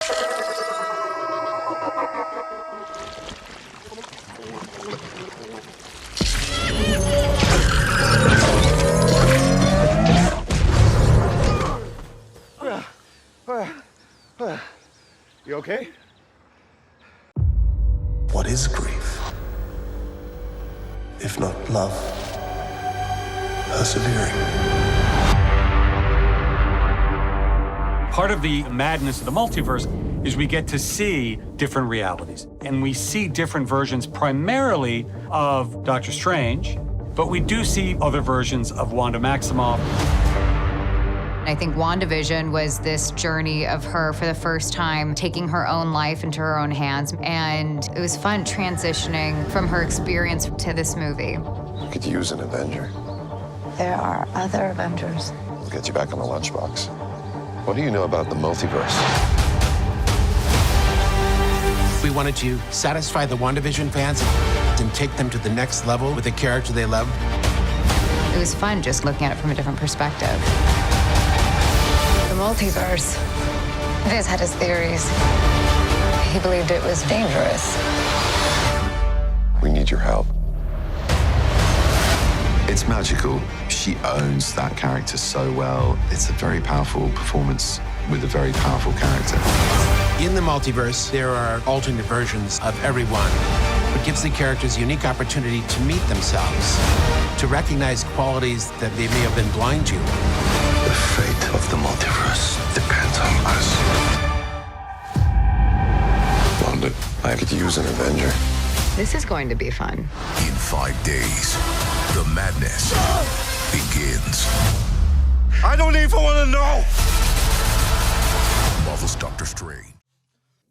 You okay? What is grief? If not love, persevering. Part of the madness of the multiverse is we get to see different realities. And we see different versions primarily of Doctor Strange, but we do see other versions of Wanda Maximoff. I think Wandavision was this journey of her for the first time taking her own life into her own hands, and it was fun transitioning from her experience to this movie. You could use an Avenger. There are other Avengers. We'll get you back on the lunchbox. What do you know about the multiverse? We wanted to satisfy the Wandavision fans and take them to the next level with a character they love. It was fun just looking at it from a different perspective. The multiverse. Viz had his theories. He believed it was dangerous. We need your help. It's magical. She owns that character so well. It's a very powerful performance with a very powerful character. In the multiverse, there are alternate versions of everyone. It gives the characters a unique opportunity to meet themselves, to recognize qualities that they may have been blind to. The fate of the multiverse depends on us. Wanda, I could use an Avenger. This is going to be fun. In 5 days, the madness begins. I don't even want to know! Marvel's Doctor Strange.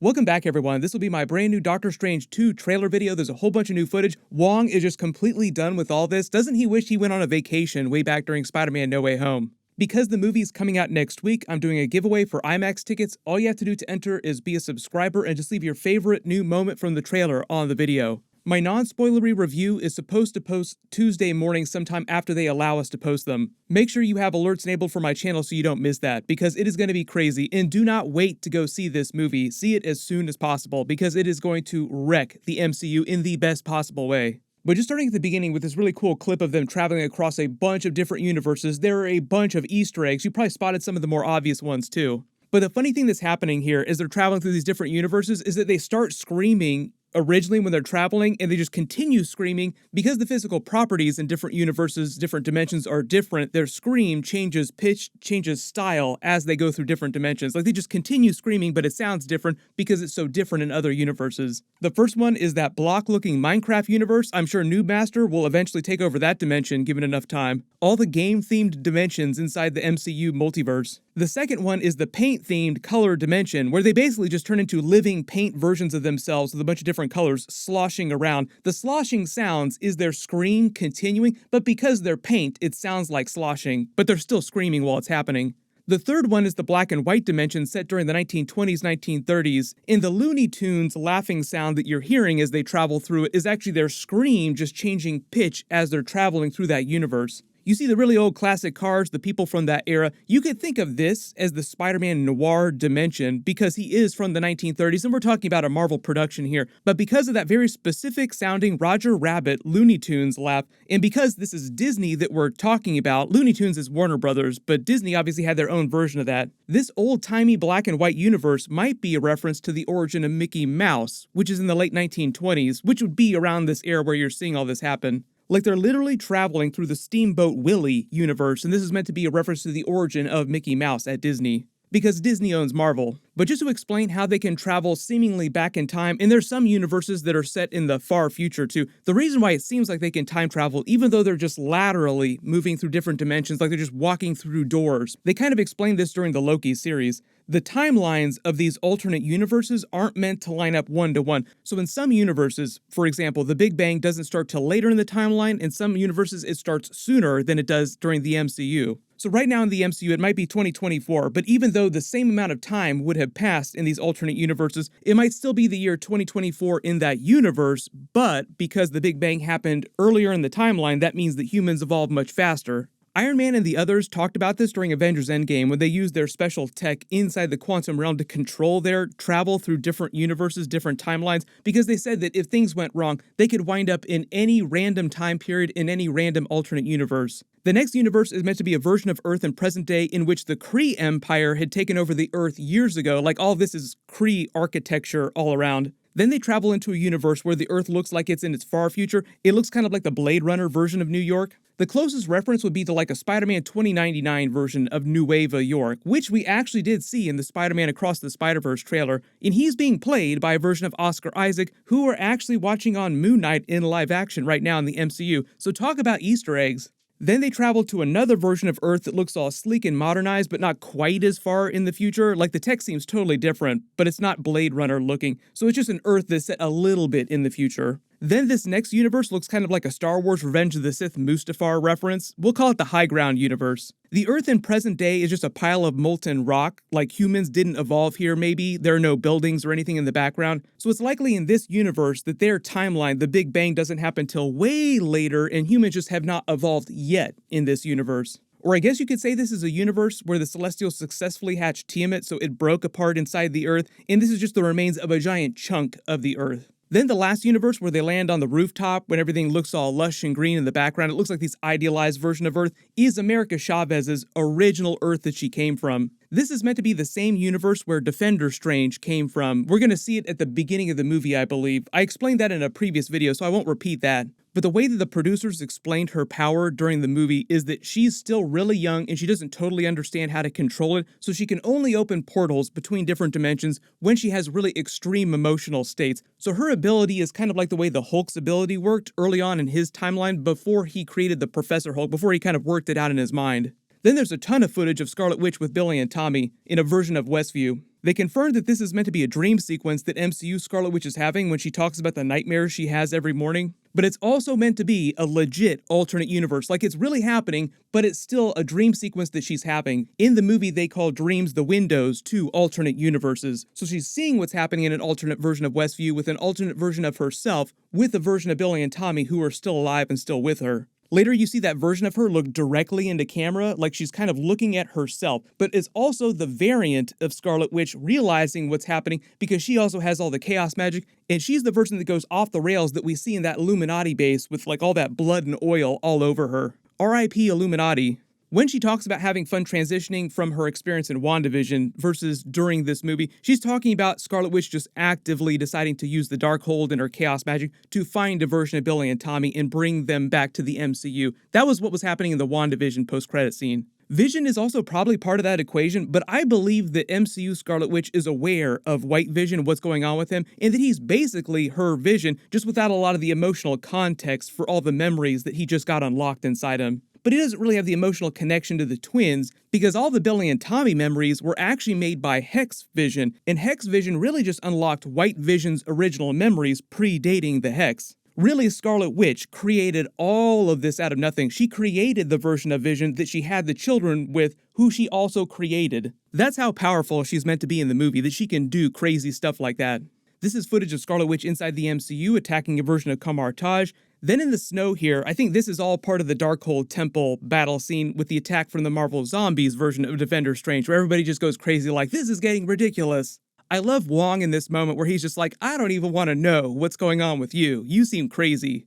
Welcome back, everyone. This will be my brand new Doctor Strange 2 trailer video. There's a whole bunch of new footage. Wong is just completely done with all this. Doesn't he wish he went on a vacation way back during Spider-Man No Way Home? Because the movie is coming out next week, I'm doing a giveaway for IMAX tickets. All you have to do to enter is be a subscriber and just leave your favorite new moment from the trailer on the video. My non-spoilery review is supposed to post Tuesday morning sometime after they allow us to post them. Make sure you have alerts enabled for my channel so you don't miss that, because it is going to be crazy, and do not wait to go see this movie. See it as soon as possible, because it is going to wreck the MCU in the best possible way. But just starting at the beginning with this really cool clip of them traveling across a bunch of different universes, there are a bunch of Easter eggs. You probably spotted some of the more obvious ones too. But the funny thing that's happening here as they're traveling through these different universes is that they start screaming originally when they're traveling, and they just continue screaming because the physical properties in different universes, different dimensions are different. Their scream changes pitch, changes style as they go through different dimensions. Like, they just continue screaming, but it sounds different because it's so different in other universes. The first one is that block-looking Minecraft universe. I'm sure Noob Master will eventually take over that dimension given enough time. All the game-themed dimensions inside the MCU multiverse. The second one is the paint-themed color dimension, where they basically just turn into living paint versions of themselves with a bunch of different colors sloshing around. The sloshing sounds is their scream continuing, but because they're paint, it sounds like sloshing, but they're still screaming while it's happening. The third one is the black and white dimension set during the 1920s, 1930s. And the Looney Tunes laughing sound that you're hearing as they travel through it is actually their scream just changing pitch as they're traveling through that universe. You see the really old classic cars, the people from that era. You could think of this as the Spider-Man noir dimension because he is from the 1930s, and we're talking about a Marvel production here. But because of that very specific sounding Roger Rabbit Looney Tunes laugh, and because this is Disney that we're talking about, Looney Tunes is Warner Brothers, but Disney obviously had their own version of that. This old-timey black and white universe might be a reference to the origin of Mickey Mouse, which is in the late 1920s, which would be around this era where you're seeing all this happen. Like, they're literally traveling through the Steamboat Willie universe, and this is meant to be a reference to the origin of Mickey Mouse at Disney, because Disney owns Marvel. But just to explain how they can travel seemingly back in time, and there's some universes that are set in the far future too. The reason why it seems like they can time travel, even though they're just laterally moving through different dimensions, like they're just walking through doors. They kind of explained this during the Loki series. The timelines of these alternate universes aren't meant to line up one-to-one. So in some universes, for example, the Big Bang doesn't start till later in the timeline. In some universes, it starts sooner than it does during the MCU. So right now in the MCU, it might be 2024, but even though the same amount of time would have passed in these alternate universes, it might still be the year 2024 in that universe, but because the Big Bang happened earlier in the timeline, that means that humans evolved much faster. Iron Man and the others talked about this during Avengers Endgame when they used their special tech inside the quantum realm to control their travel through different universes, different timelines, because they said that if things went wrong, they could wind up in any random time period in any random alternate universe. The next universe is meant to be a version of Earth in present day in which the Kree Empire had taken over the Earth years ago, like all this is Kree architecture all around. Then they travel into a universe where the Earth looks like it's in its far future. It looks kind of like the Blade Runner version of New York. The closest reference would be to like a Spider-Man 2099 version of Nueva York, which we actually did see in the Spider-Man Across the Spider-Verse trailer, and he's being played by a version of Oscar Isaac, who we're actually watching on Moon Knight in live action right now in the MCU, so talk about Easter eggs. Then they travel to another version of Earth that looks all sleek and modernized, but not quite as far in the future. Like the tech seems totally different, but it's not Blade Runner looking, so it's just an Earth that's set a little bit in the future. Then this next universe looks kind of like a Star Wars Revenge of the Sith Mustafar reference. We'll call it the High Ground universe. The Earth in present day is just a pile of molten rock, like humans didn't evolve here maybe, there are no buildings or anything in the background, so it's likely in this universe that their timeline, the Big Bang, doesn't happen till way later and humans just have not evolved yet in this universe. Or I guess you could say this is a universe where the Celestials successfully hatched Tiamat, so it broke apart inside the Earth, and this is just the remains of a giant chunk of the Earth. Then the last universe where they land on the rooftop when everything looks all lush and green in the background, it looks like this idealized version of Earth, is America Chavez's original Earth that she came from. This is meant to be the same universe where Defender Strange came from. We're going to see it at the beginning of the movie, I believe. I explained that in a previous video, so I won't repeat that. But the way that the producers explained her power during the movie is that she's still really young and she doesn't totally understand how to control it, so she can only open portals between different dimensions when she has really extreme emotional states. So her ability is kind of like the way the Hulk's ability worked early on in his timeline before he created the Professor Hulk, before he kind of worked it out in his mind. Then there's a ton of footage of Scarlet Witch with Billy and Tommy in a version of Westview. They confirmed that this is meant to be a dream sequence that MCU Scarlet Witch is having when she talks about the nightmares she has every morning. But it's also meant to be a legit alternate universe, like it's really happening, but it's still a dream sequence that she's having. In the movie, they call dreams the windows to alternate universes. So she's seeing what's happening in an alternate version of Westview with an alternate version of herself, with a version of Billy and Tommy who are still alive and still with her. Later, you see that version of her look directly into camera, like she's kind of looking at herself, but it's also the variant of Scarlet Witch realizing what's happening because she also has all the chaos magic, and she's the version that goes off the rails that we see in that Illuminati base with like all that blood and oil all over her. R.I.P. Illuminati. When she talks about having fun transitioning from her experience in Wandavision versus during this movie, she's talking about Scarlet Witch just actively deciding to use the Darkhold and her chaos magic to find a version of Billy and Tommy and bring them back to the MCU. That was what was happening in the Wandavision post-credit scene. Vision is also probably part of that equation, but I believe that MCU Scarlet Witch is aware of White Vision, what's going on with him, and that he's basically her Vision, just without a lot of the emotional context for all the memories that he just got unlocked inside him. But he doesn't really have the emotional connection to the twins because all the Billy and Tommy memories were actually made by Hex Vision, and Hex Vision really just unlocked White Vision's original memories predating the Hex. Really, Scarlet Witch created all of this out of nothing. She created the version of Vision that she had the children with, who she also created. That's how powerful she's meant to be in the movie, that she can do crazy stuff like that. This is footage of Scarlet Witch inside the MCU attacking a version of Kamar Taj. Then in the snow here, I think this is all part of the Darkhold Temple battle scene with the attack from the Marvel Zombies version of Defender Strange, where everybody just goes crazy like, this is getting ridiculous. I love Wong in this moment where he's just like, I don't even want to know what's going on with you. You seem crazy.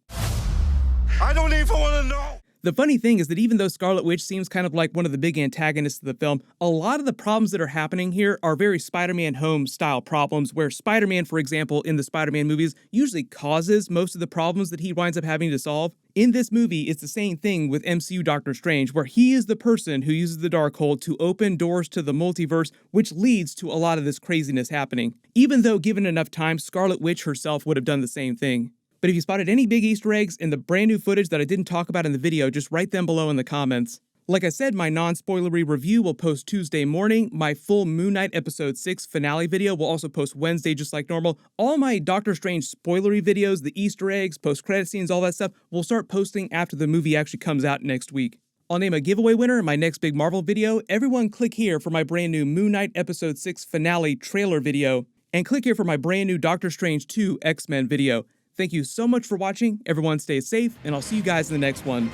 I don't even want to know. The funny thing is that even though Scarlet Witch seems kind of like one of the big antagonists of the film, a lot of the problems that are happening here are very Spider-Man Home style problems, where Spider-Man, for example, in the Spider-Man movies, usually causes most of the problems that he winds up having to solve. In this movie, it's the same thing with MCU Doctor Strange, where he is the person who uses the Darkhold to open doors to the multiverse, which leads to a lot of this craziness happening. Even though given enough time, Scarlet Witch herself would have done the same thing. But if you spotted any big Easter eggs in the brand new footage that I didn't talk about in the video, just write them below in the comments. Like I said, my non-spoilery review will post Tuesday morning. My full Moon Knight Episode 6 finale video will also post Wednesday just like normal. All my Doctor Strange spoilery videos, the Easter eggs, post-credit scenes, all that stuff, we'll start posting after the movie actually comes out next week. I'll name a giveaway winner in my next big Marvel video. Everyone click here for my brand new Moon Knight Episode 6 finale trailer video. And click here for my brand new Doctor Strange 2 X-Men video. Thank you so much for watching. Everyone stay safe, and I'll see you guys in the next one.